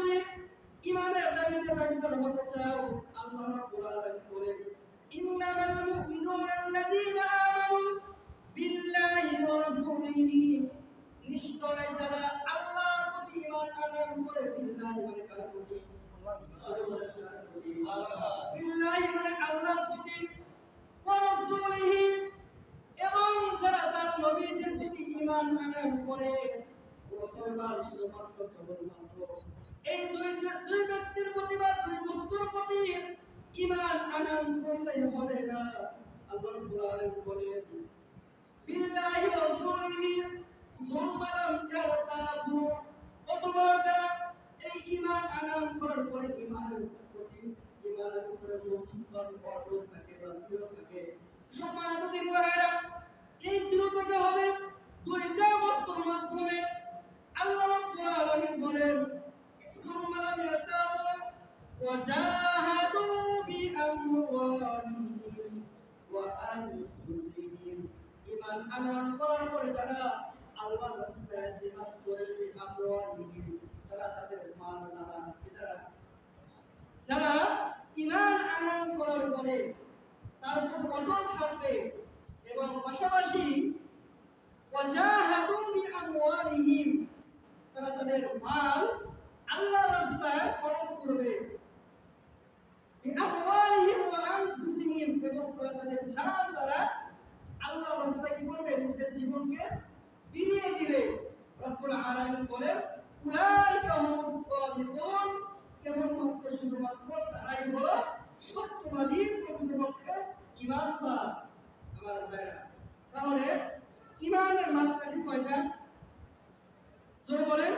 যদি ঈমানের দাবিদার হতে চাও, আল্লাহ রাব্বুল আলামিন বলেন, ইন্নামাল মুমিনুনা আল্লাযীনা আমানু বিল্লাহি ওয়া রাসূলিহি, নিশ্চয় যারা আল্লাহর প্রতি ঈমান আনয়ন করে। বিল্লাহি মানে কার প্রতি? বিল্লাহি মানে আল্লাহর প্রতি, ওয়া রাসূলিহি এবং যারা তার নবীজির প্রতি ঈমান আনয়ন করে। মুসলমান শুধুমাত্র কেবলমাত্র এই দুই ব্যক্তির প্রতি বা দুই বস্তুর প্রতি ঈমান আনয়ন করলেই হবে না। আল্লাহ রাব্বুল আলামিন বলেন, বিল্লাহি ওয়া রাসূলিহি সুম্মা লাম ইয়ারতাবু, অথবা যারা এই ঈমান আনয়ন করার পরে ঈমানের উপরে মজবুতভাবে অটল থাকে বা দৃঢ় থাকে। সম্মানিত ভাইরা, এই দৃঢ়তাটা হবে দুইটা বস্তুর মাধ্যমে। আল্লাহ রাব্বুল আলামিন বলেন, সুম্মা লাম ইয়ারতাবু ওয়া জাহাদু বিআমওয়ালিহিম ওয়া আনফুসিহিম, ঈমান আনয়ন করার পরে যারা আল্লাহর রাস্তায় জিহাদ করে, বিআমওয়ালিহিম তারা তাদের মাল দ্বারা, যারা ঈমান আনয়ন করার পরে তার উপর অটল থাকবে এবং পাশাপাশি ওয়াজাহাদু বিআমওয়ালিহিম তারা তাদের মাল আল্লাহর রাস্তায় খরচ করবে। বিআমওয়ালিহিম ওয়া আনফুসিহিম এবং তারা তাদের জান দ্বারা আল্লাহর রাস্তায় কি করবে? নিজের জীবনকে বিলিয়ে দিবে। রব্বুল আলামিন বলেন, উলাইকা হুমুস সাদিকুন, কেবলমাত্র শুধুমাত্র তারাই হলো সত্যবাদী, প্রকৃতপক্ষে ঈমানদার। আমার ভাইরা, তাহলে ঈমানের মাপকাঠি কয়টা? জোরে বলেন।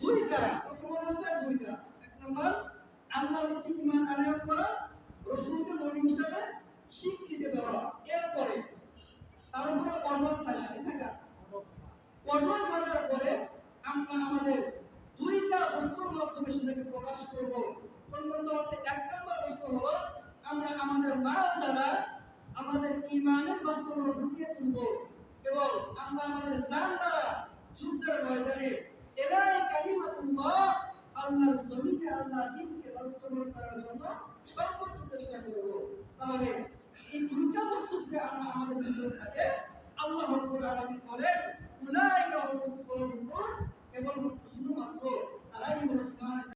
দুইটা। প্রথম অবস্থায় দুইটা। এক নম্বর, আল্লাহর প্রতি ঈমান আনয়ন করা, রাসূলকে নবী হিসেবে স্বীকৃতি দেওয়া। এরপরে তার উপরে অটল থাকা। অটল থাকার পরে আমরা আমাদের দুইটা বস্তুর মাধ্যমে সেটাকে প্রকাশ করব। এক নম্বর বস্তু হলো আমরা আমাদের মাল দ্বারা আমাদের ঈমানের বাস্তবতা ফুটিয়ে তুলব এবং আমরা আমাদের জান দ্বারা যুদ্ধের ময়দানে এলাই কালিমাতুল্লাহ, আল্লাহর জমিনে আল্লাহর দ্বীনকে বাস্তবায়ন করার জন্য সর্বোচ্চ চেষ্টা করব। তাহলে এই দুইটা বস্তু যদি আমরা আমাদের ভিতরে থাকে, আল্লাহ রাব্বুল আলামিন বলেন, উলাইকা হুমুস সাদিকুন, কেবল শুধুমাত্র তারাই হলো ঈমান